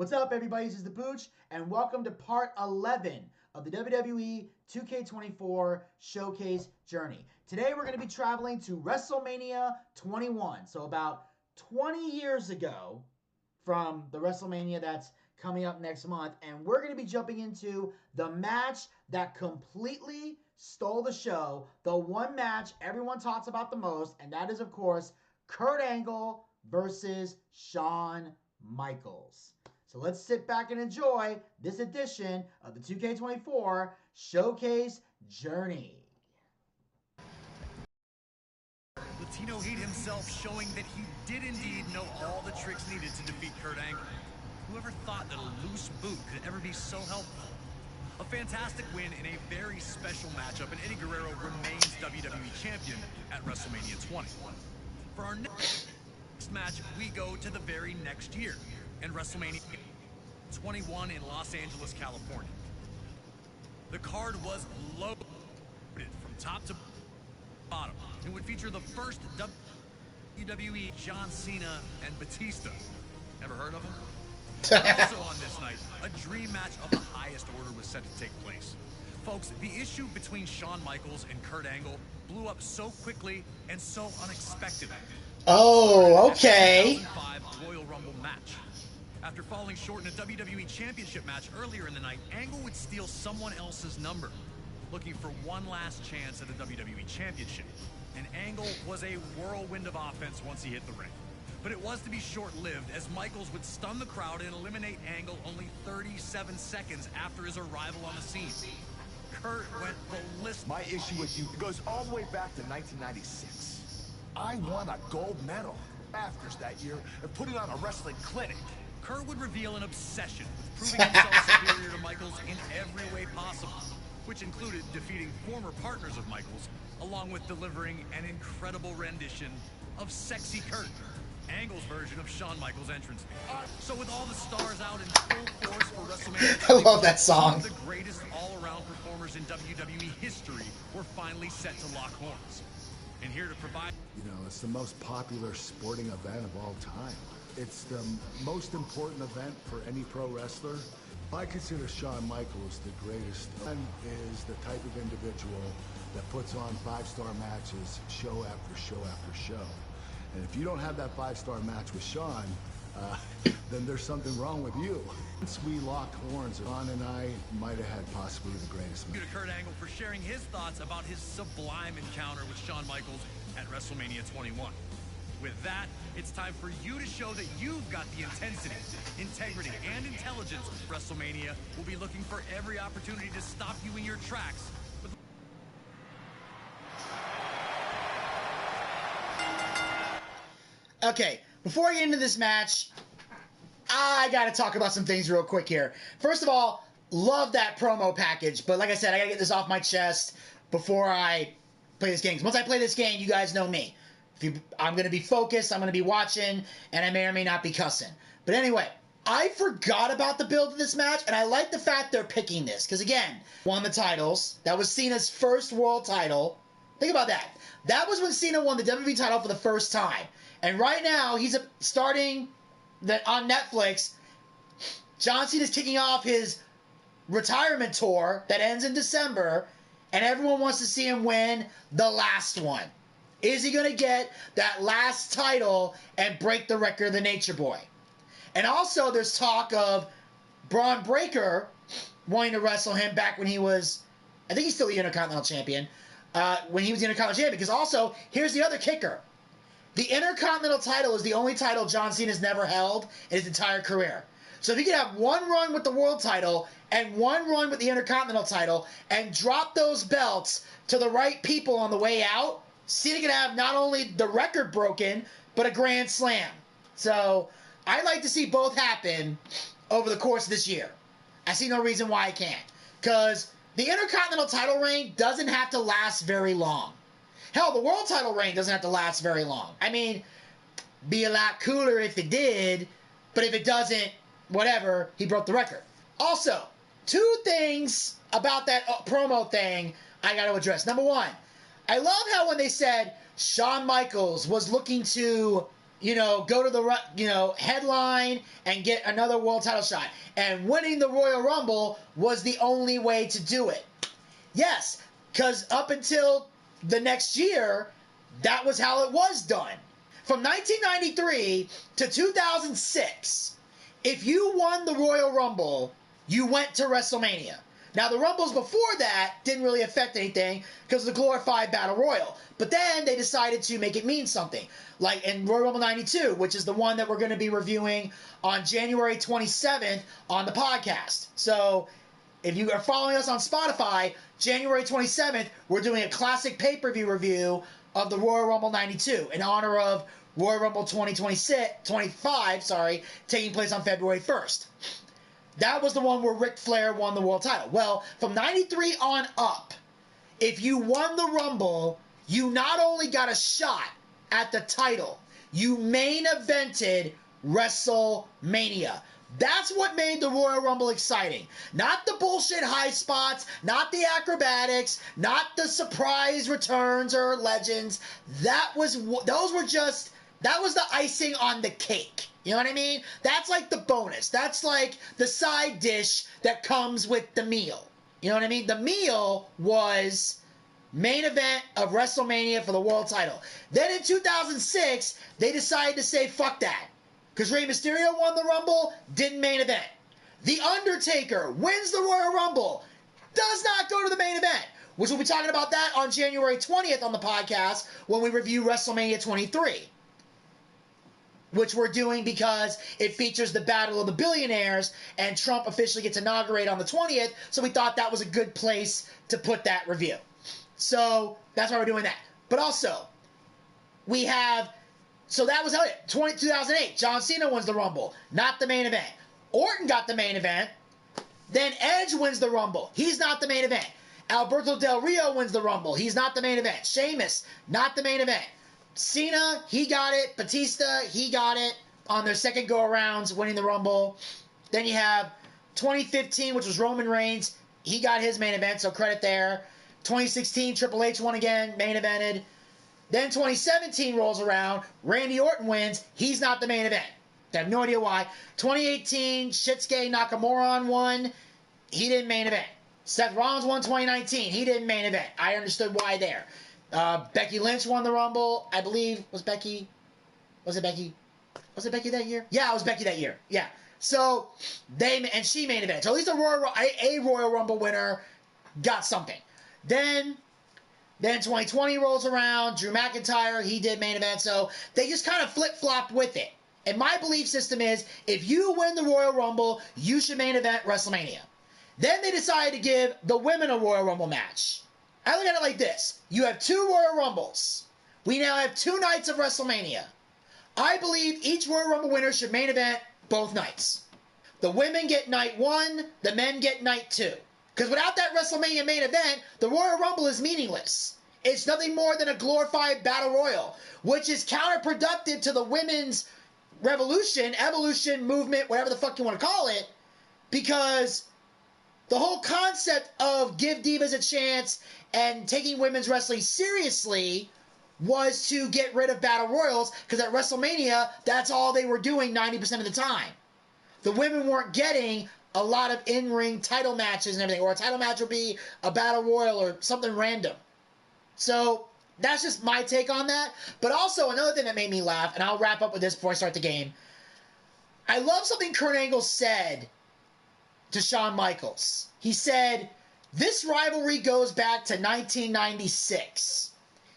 What's up, everybody? This is the Booch, and welcome to part 11 of the WWE 2K24 Showcase journey. Today, we're going to be traveling to WrestleMania 21. So about 20 years ago from the WrestleMania that's coming up next month, and we're going to be jumping into the match that completely stole the show, the one match everyone talks about the most, and that is, of course, Kurt Angle versus Shawn Michaels. So let's sit back and enjoy this edition of the 2K24 Showcase Journey. Latino Heat himself showing that he did indeed know all the tricks needed to defeat Kurt Angle. Whoever thought that a loose boot could ever be so helpful? A fantastic win in a very special matchup, and Eddie Guerrero remains WWE Champion at WrestleMania 20. For our next match, we go to the very next year, and WrestleMania 21 in Los Angeles, California. The card was loaded from top to bottom. It would feature the first WWE John Cena and Batista. Ever heard of him? Also on this night, a dream match of the highest order was set to take place. Folks, the issue between Shawn Michaels and Kurt Angle blew up so quickly and so unexpectedly. Oh, okay. 2005 Royal Rumble match. After falling short in a WWE Championship match earlier in the night, Angle would steal someone else's number, looking for one last chance at the WWE Championship. And Angle was a whirlwind of offense once he hit the ring. But it was to be short-lived, as Michaels would stun the crowd and eliminate Angle only 37 seconds after his arrival on the scene. Kurt went ballistic. My issue with you goes all the way back to 1996. I won a gold medal afters that year and putting on a wrestling clinic. Kurt would reveal an obsession with proving himself superior to Michaels in every way possible, which included defeating former partners of Michaels, along with delivering an incredible rendition of Sexy Kurt, Angle's version of Shawn Michaels' entrance theme. So with all the stars out in full force for WrestleMania, I love that song. Some of the greatest all-around performers in WWE history were finally set to lock horns. And here to provide... You know, it's the most popular sporting event of all time. It's the most important event for any pro wrestler. I consider Shawn Michaels the greatest. And is the type of individual that puts on five-star matches show after show after show. And if you don't have that five-star match with Shawn, then there's something wrong with you. Once we locked horns, Shawn and I might have had possibly the greatest match. Thank you to Kurt Angle for sharing his thoughts about his sublime encounter with Shawn Michaels at WrestleMania 21. With that, it's time for you to show that you've got the intensity, integrity, and intelligence. WrestleMania will be looking for every opportunity to stop you in your tracks. Okay, before I get into this match, I gotta talk about some things real quick here. First of all, love that promo package, but like I said, I gotta get this off my chest before I play this game. 'Cause once I play this game, you guys know me. I'm gonna be focused, I'm gonna be watching, and I may or may not be cussing. But anyway, I forgot about the build of this match, and I like the fact they're picking this. Because again, won the titles. That was Cena's first world title. Think about that. That was when Cena won the WWE title for the first time. And right now, he's starting on Netflix. John Cena's kicking off his retirement tour that ends in December, and everyone wants to see him win the last one. Is he going to get that last title and break the record of the Nature Boy? And also, there's talk of Braun Breaker wanting to wrestle him back when he was, I think he's still the Intercontinental Champion, when he was the Intercontinental Champion. Because also, here's the other kicker. The Intercontinental title is the only title John Cena's never held in his entire career. So if he could have one run with the world title and one run with the Intercontinental title and drop those belts to the right people on the way out, Cena could have not only the record broken, but a grand slam. So I'd like to see both happen over the course of this year. I see no reason why I can't. Because the Intercontinental title reign doesn't have to last very long. Hell, the world title reign doesn't have to last very long. I mean, be a lot cooler if it did, but if it doesn't, whatever, he broke the record. Also, two things about that promo thing I got to address. Number one, I love how when they said Shawn Michaels was looking to go to the, headline and get another world title shot. And winning the Royal Rumble was the only way to do it. Yes, because up until the next year, that was how it was done. From 1993 to 2006, if you won the Royal Rumble, you went to WrestleMania. Now, the Rumbles before that didn't really affect anything because of the glorified Battle Royal. But then they decided to make it mean something. Like in Royal Rumble 92, which is the one that we're going to be reviewing on January 27th on the podcast. So if you are following us on Spotify, January 27th, we're doing a classic pay-per-view review of the Royal Rumble 92 in honor of Royal Rumble 25, taking place on February 1st. That was the one where Ric Flair won the world title. Well, from 93 on up, if you won the Rumble, you not only got a shot at the title, you main evented WrestleMania. That's what made the Royal Rumble exciting. Not the bullshit high spots, not the acrobatics, not the surprise returns or legends. That was the icing on the cake. You know what I mean? That's like the bonus. That's like the side dish that comes with the meal. You know what I mean? The meal was main event of WrestleMania for the world title. Then in 2006, they decided to say, fuck that. Because Rey Mysterio won the Rumble, didn't main event. The Undertaker wins the Royal Rumble, does not go to the main event. Which we'll be talking about that on January 20th on the podcast when we review WrestleMania 23. Which we're doing because it features the Battle of the Billionaires, and Trump officially gets inaugurated on the 20th, so we thought that was a good place to put that review. So that's why we're doing that. But also, so that was it. 2008, John Cena wins the Rumble, not the main event. Orton got the main event. Then Edge wins the Rumble. He's not the main event. Alberto Del Rio wins the Rumble. He's not the main event. Sheamus, not the main event. Cena, he got it. Batista, he got it on their second go-arounds, winning the Rumble. Then you have 2015, which was Roman Reigns. He got his main event, so credit there. 2016, Triple H won again, main evented. Then 2017 rolls around. Randy Orton wins. He's not the main event. I have no idea why. 2018, Shinsuke Nakamura won. He didn't main event. Seth Rollins won 2019. He didn't main event. I understood why there. Becky Lynch won the Rumble. I believe, was it Becky that year? Yeah, it was Becky that year. Yeah. So, she main event. So at least a Royal Rumble winner got something. Then 2020 rolls around. Drew McIntyre, he did main event. So they just kind of flip-flopped with it. And my belief system is, if you win the Royal Rumble, you should main event WrestleMania. Then they decided to give the women a Royal Rumble match. I look at it like this. You have 2 Royal Rumbles. We now have 2 nights of WrestleMania. I believe each Royal Rumble winner should main event both nights. The women get night 1, the men get night 2. Because without that WrestleMania main event, the Royal Rumble is meaningless. It's nothing more than a glorified battle royal, which is counterproductive to the women's revolution, evolution, movement, whatever the fuck you want to call it, because the whole concept of give divas a chance and taking women's wrestling seriously was to get rid of battle royals, because at WrestleMania, that's all they were doing 90% of the time. The women weren't getting a lot of in-ring title matches and everything, or a title match would be a battle royal or something random. So that's just my take on that. But also, another thing that made me laugh, and I'll wrap up with this before I start the game. I love something Kurt Angle said to Shawn Michaels. He said, this rivalry goes back to 1996.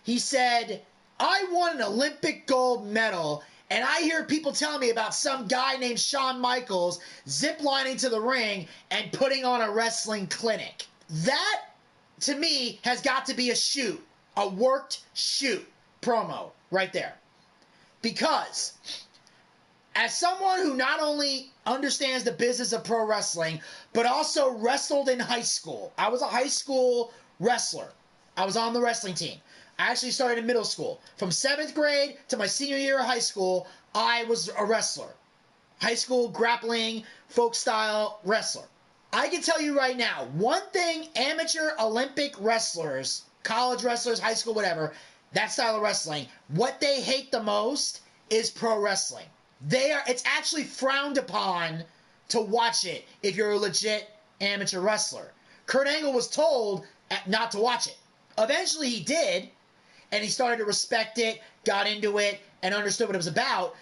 He said, I won an Olympic gold medal, and I hear people telling me about some guy named Shawn Michaels ziplining to the ring and putting on a wrestling clinic. That, to me, has got to be a shoot. A worked shoot promo right there. Because as someone who not only understands the business of pro wrestling, but also wrestled in high school. I was a high school wrestler. I was on the wrestling team. I actually started in middle school. From 7th grade to my senior year of high school, I was a wrestler. High school grappling, folk style wrestler. I can tell you right now, one thing amateur Olympic wrestlers, college wrestlers, high school, whatever, that style of wrestling, what they hate the most is pro wrestling. It's actually frowned upon to watch it if you're a legit amateur wrestler. Kurt Angle was told not to watch it. Eventually he did, and he started to respect it, got into it, and understood what it was about.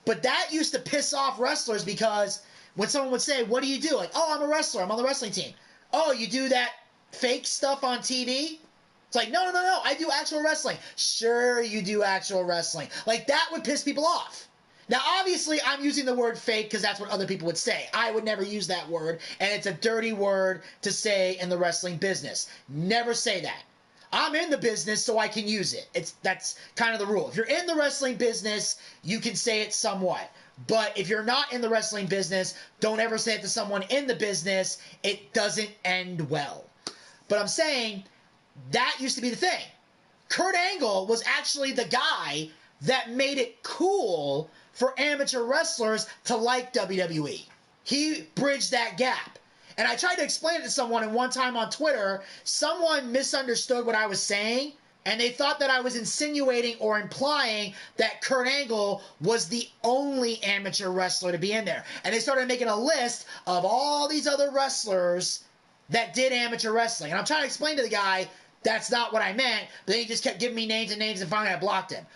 But that used to piss off wrestlers because when someone would say, what do you do? Like, oh, I'm a wrestler. I'm on the wrestling team. Oh, you do that fake stuff on TV? It's like, no, I do actual wrestling. Sure, you do actual wrestling. Like, that would piss people off. Now, obviously, I'm using the word fake because that's what other people would say. I would never use that word, and it's a dirty word to say in the wrestling business. Never say that. I'm in the business, so I can use it. That's kind of the rule. If you're in the wrestling business, you can say it somewhat. But if you're not in the wrestling business, don't ever say it to someone in the business. It doesn't end well. But I'm saying that used to be the thing. Kurt Angle was actually the guy that made it cool for amateur wrestlers to like WWE. He bridged that gap. And I tried to explain it to someone, and one time on Twitter, someone misunderstood what I was saying, and they thought that I was insinuating or implying that Kurt Angle was the only amateur wrestler to be in there. And they started making a list of all these other wrestlers that did amateur wrestling. And I'm trying to explain to the guy, that's not what I meant, but then he just kept giving me names and names, and finally I blocked him.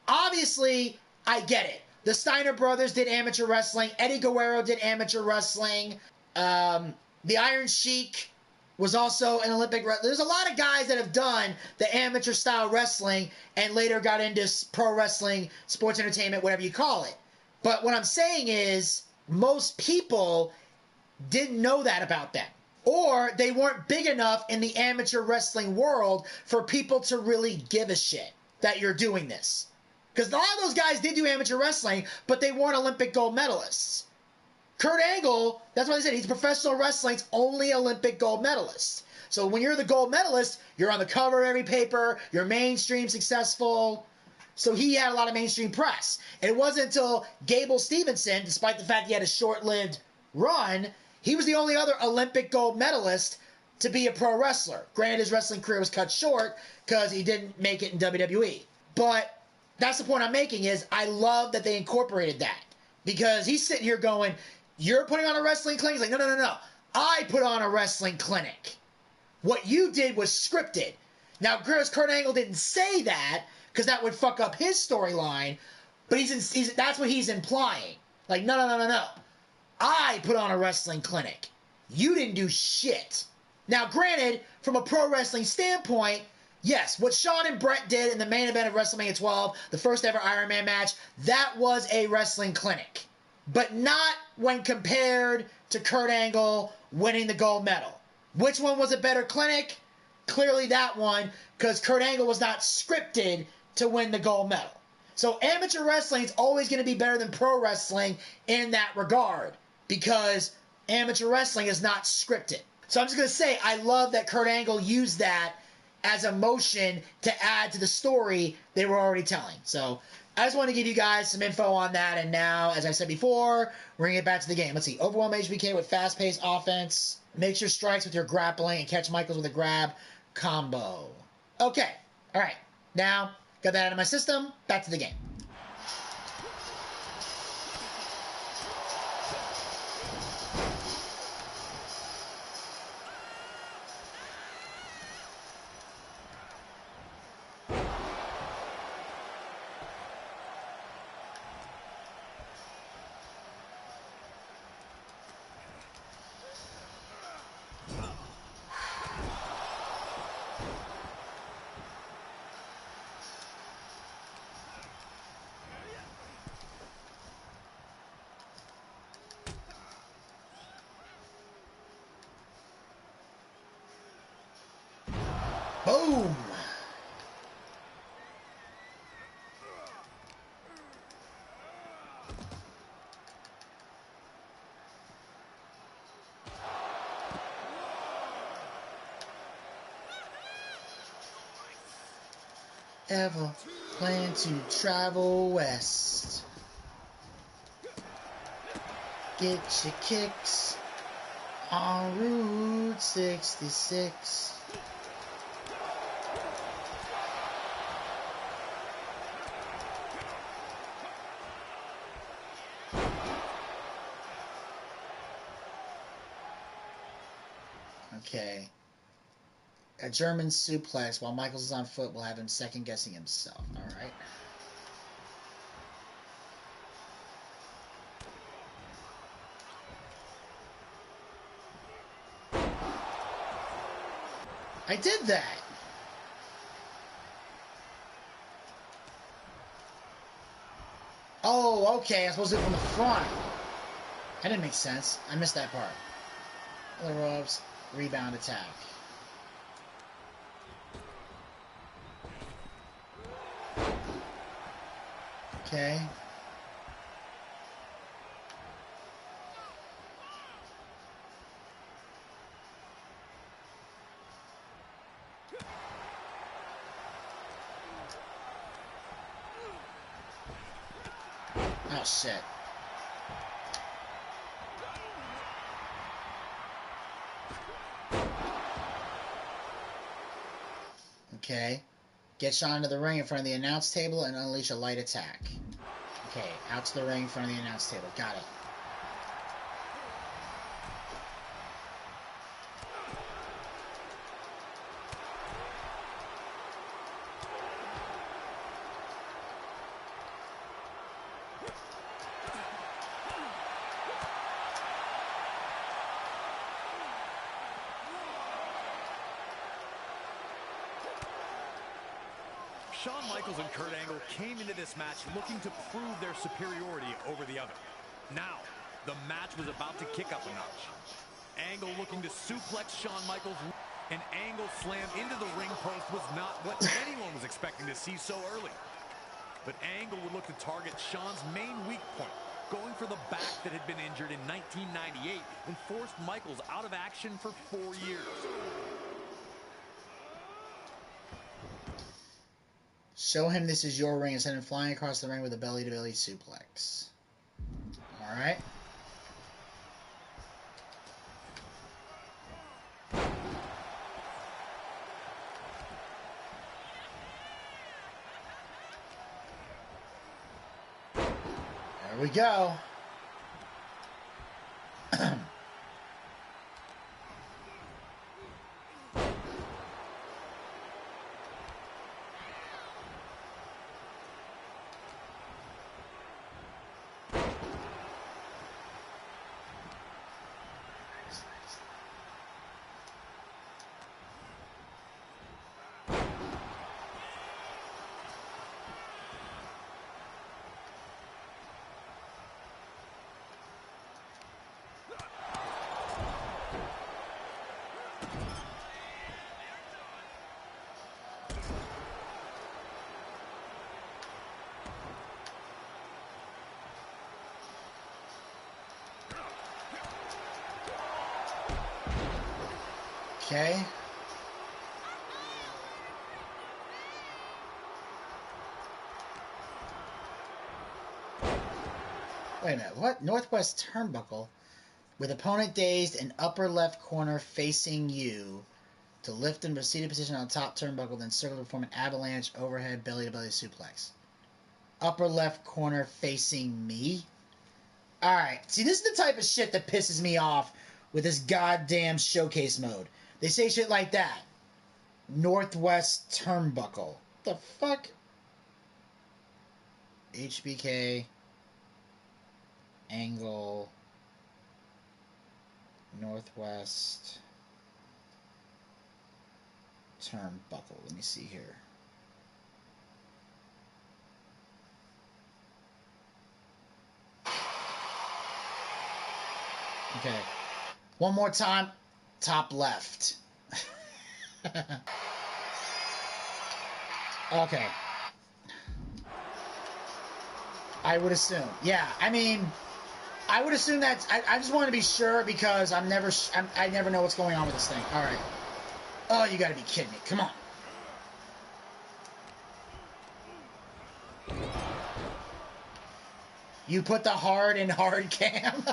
Obviously, I get it. The Steiner brothers did amateur wrestling. Eddie Guerrero did amateur wrestling. The Iron Sheik was also an Olympic wrestler. There's a lot of guys that have done the amateur style wrestling and later got into pro wrestling, sports entertainment, whatever you call it. But what I'm saying is most people didn't know that about them. Or they weren't big enough in the amateur wrestling world for people to really give a shit that you're doing this. Because a lot of those guys did do amateur wrestling, but they weren't Olympic gold medalists. Kurt Angle, that's what I said, he's professional wrestling's only Olympic gold medalist. So when you're the gold medalist, you're on the cover of every paper, you're mainstream successful. So he had a lot of mainstream press. And it wasn't until Gable Stevenson, despite the fact he had a short-lived run, he was the only other Olympic gold medalist to be a pro wrestler. Granted, his wrestling career was cut short because he didn't make it in WWE. But that's the point I'm making is I love that they incorporated that. Because he's sitting here going, you're putting on a wrestling clinic? He's like, no. I put on a wrestling clinic. What you did was scripted. Now, Kurt Angle didn't say that because that would fuck up his storyline, but that's what he's implying. Like, no. I put on a wrestling clinic. You didn't do shit. Now, granted, from a pro wrestling standpoint, yes, what Shawn and Brett did in the main event of WrestleMania 12, the first ever Iron Man match, that was a wrestling clinic. But not when compared to Kurt Angle winning the gold medal. Which one was a better clinic? Clearly that one, because Kurt Angle was not scripted to win the gold medal. So amateur wrestling is always going to be better than pro wrestling in that regard, because amateur wrestling is not scripted. So I'm just going to say, I love that Kurt Angle used that as a motion to add to the story they were already telling. So I just want to give you guys some info on that. And now, as I said before, we're going to get back to the game. Let's see. Overwhelm HBK with fast-paced offense. Makes your strikes with your grappling and catch Michaels with a grab combo. Okay. All right. Now, got that out of my system. Back to the game. Boom! Ever plan to travel west? Get your kicks on Route 66. Okay. A German suplex while Michaels is on foot will have him second-guessing himself. Alright. I did that! Oh, okay. I'm supposed to do it from the front. That didn't make sense. I missed that part. The ropes. Rebound attack. Okay. Oh, shit. Okay. Get Shawn to the ring in front of the announce table and unleash a light attack. Okay, out to the ring in front of the announce table. Got it. Shawn Michaels and Kurt Angle came into this match looking to prove their superiority over the other. Now, the match was about to kick up a notch. Angle looking to suplex Shawn Michaels. An Angle slam into the ring post was not what anyone was expecting to see so early. But Angle would look to target Shawn's main weak point, going for the back that had been injured in 1998 and forced Michaels out of action for 4 years. Show him this is your ring and send him flying across the ring with a belly-to-belly suplex. Alright. There we go. Okay. Wait a minute. What? Northwest turnbuckle with opponent dazed and upper left corner facing you to lift in a seated position on top turnbuckle, then circle to perform an avalanche overhead belly-to-belly suplex. Upper left corner facing me? Alright. See, this is the type of shit that pisses me off with this goddamn showcase mode. They say shit like that. Northwest turnbuckle. The fuck? HBK. Angle. Northwest turnbuckle. Let me see here. Okay. One more time. Top left. Okay. I would assume. Yeah, I mean, I would assume that. I just want to be sure because I never know what's going on with this thing. All right. Oh, you got to be kidding me. Come on. You put the hard in hard cam.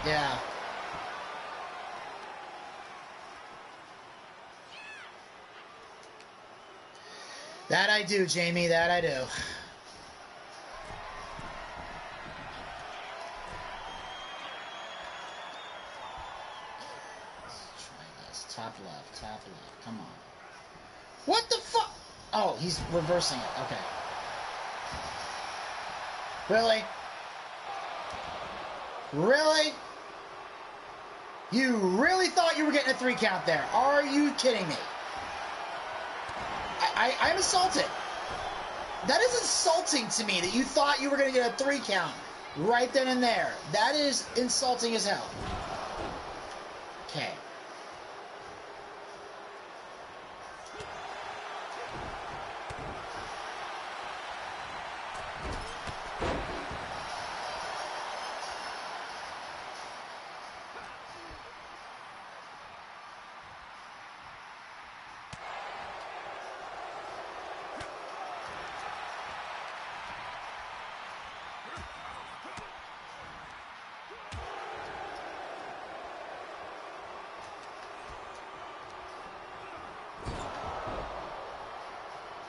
Yeah. That I do, Jamie. That I do. left, top left. Come on. What the fuck? Oh, he's reversing it. Okay. Really? Really? You really thought you were getting a 3 count there? Are you kidding me? I'm insulted. That is insulting to me that you thought you were going to get a 3 count right then and there. That is insulting as hell. Okay.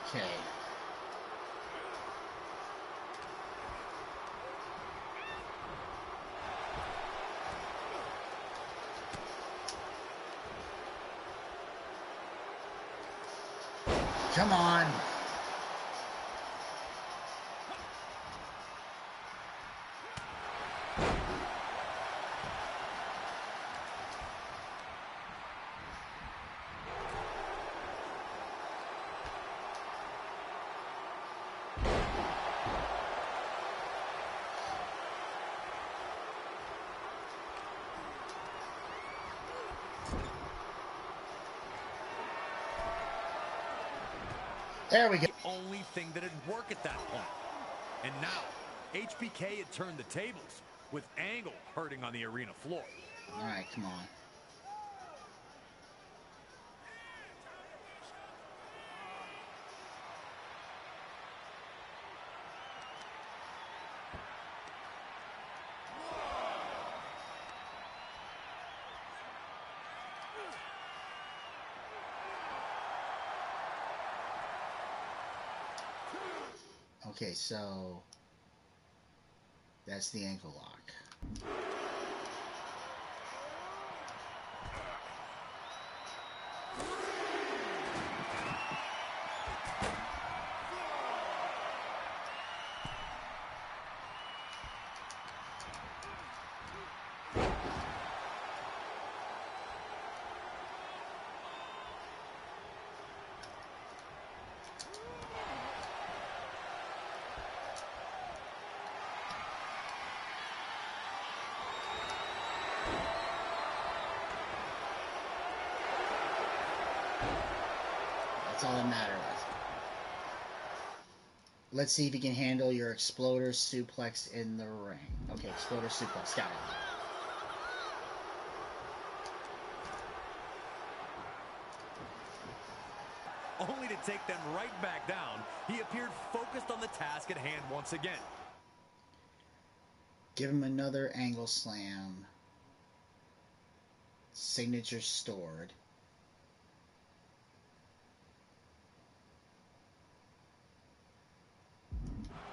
Okay. Come on. There we go. The only thing that had worked at that point. And now, HBK had turned the tables, with Angle hurting on the arena floor. All right, come on. Okay, so that's the ankle lock. That's all that matters. Let's see if he can handle your exploder suplex in the ring. Okay, exploder suplex. Got it. Only to take them right back down, he appeared focused on the task at hand once again. Give him another angle slam. Signature stored.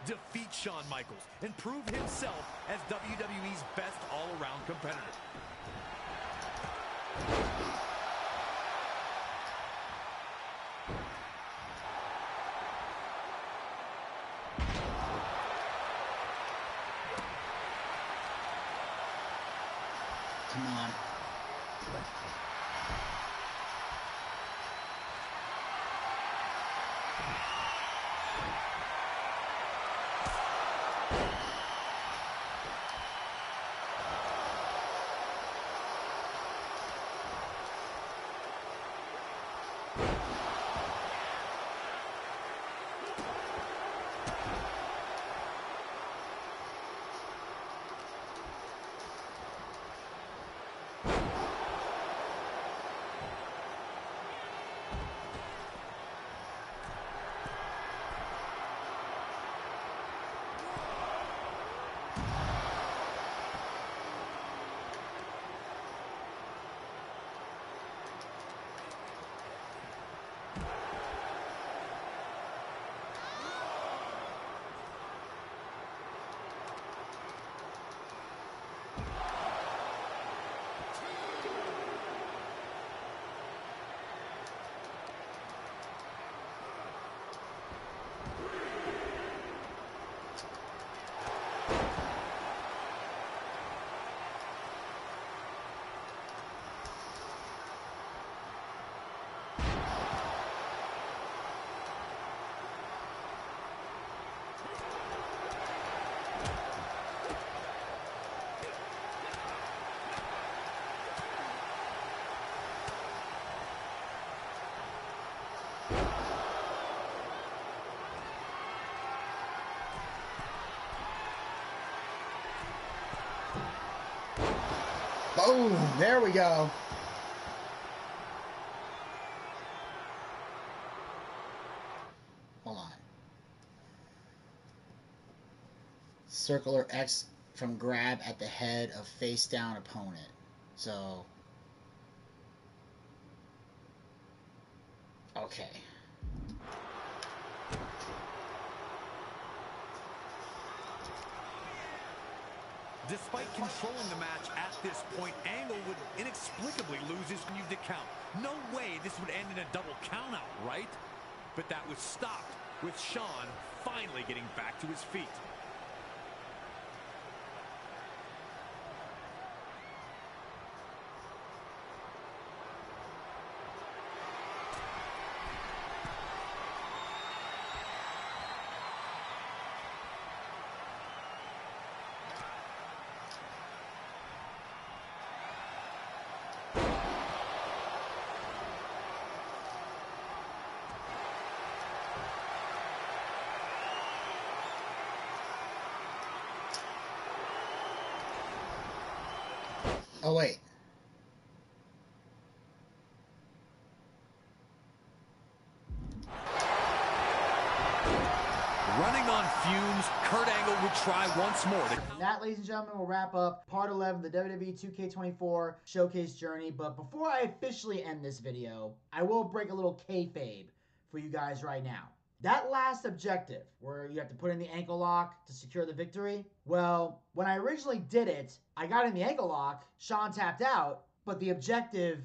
Defeat Shawn Michaels and prove himself as WWE's best all-around competitor. Come on. Boom. There we go. Hold on. Circular X from grab at the head of face down opponent. So, okay. Despite controlling the match at this point, Angle would inexplicably lose his new to count. No way this would end in a double countout, right? But that was stopped with Shawn finally getting back to his feet. Oh, wait. Running on fumes, Kurt Angle would try once more. And that, ladies and gentlemen, will wrap up part 11 of the WWE 2K24 Showcase journey. But before I officially end this video, I will break a little kayfabe for you guys right now. That last objective, where you have to put in the ankle lock to secure the victory, well, when I originally did it, I got in the ankle lock, Shawn tapped out, but the objective,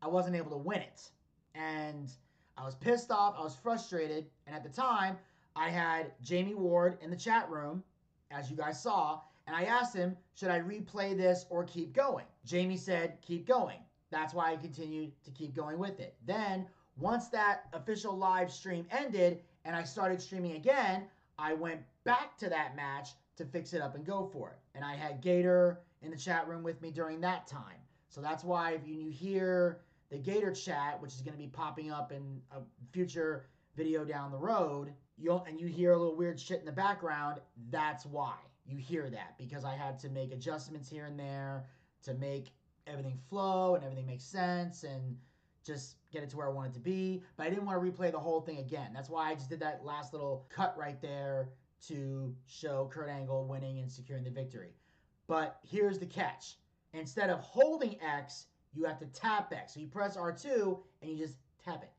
I wasn't able to win it. And I was pissed off, I was frustrated, and at the time, I had Jamie Ward in the chat room, as you guys saw, and I asked him, should I replay this or keep going? Jamie said, keep going. That's why I continued to keep going with it. Then, once that official live stream ended and I started streaming again, I went back to that match to fix it up and go for it. And I had Gator in the chat room with me during that time. So that's why if you hear the Gator chat, which is going to be popping up in a future video down the road, and you hear a little weird shit in the background, that's why you hear that, because I had to make adjustments here and there to make everything flow and everything make sense and just get it to where I want it to be. But I didn't want to replay the whole thing again. That's why I just did that last little cut right there to show Kurt Angle winning and securing the victory. But here's the catch. Instead of holding X, you have to tap X. So you press R2 and you just tap it.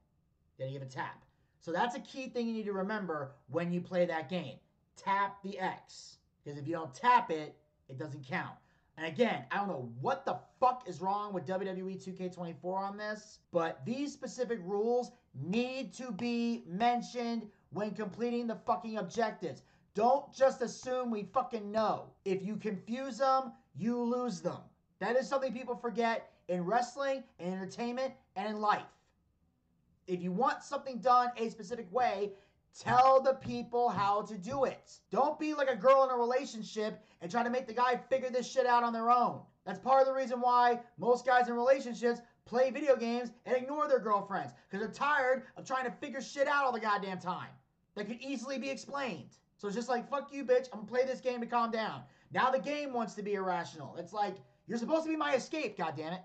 Then you give a tap. So that's a key thing you need to remember when you play that game. Tap the X. Because if you don't tap it, it doesn't count. And again, I don't know what the fuck is wrong with WWE 2K24 on this, but these specific rules need to be mentioned when completing the fucking objectives. Don't just assume we fucking know. If you confuse them, you lose them. That is something people forget in wrestling, in entertainment, and in life. If you want something done a specific way, tell the people how to do it. Don't be like a girl in a relationship and try to make the guy figure this shit out on their own. That's part of the reason why most guys in relationships play video games and ignore their girlfriends, because they're tired of trying to figure shit out all the goddamn time that could easily be explained. So it's just like, fuck you, bitch. I'm gonna play this game to calm down. Now the game wants to be irrational. It's like, you're supposed to be my escape, goddammit.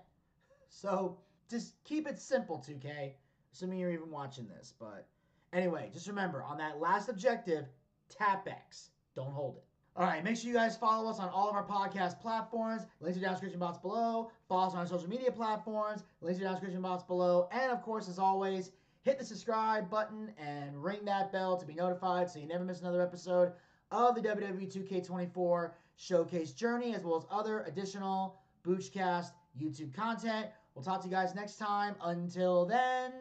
So just keep it simple, 2K. Assuming you're even watching this, but anyway, just remember, on that last objective, tap X. Don't hold it. All right, make sure you guys follow us on all of our podcast platforms. Links are down in the description box below. Follow us on our social media platforms. Links are down in the description box below. And of course, as always, hit the subscribe button and ring that bell to be notified so you never miss another episode of the WWE 2K24 Showcase Journey, as well as other additional Boochcast YouTube content. We'll talk to you guys next time. Until then,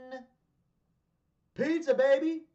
pizza, baby!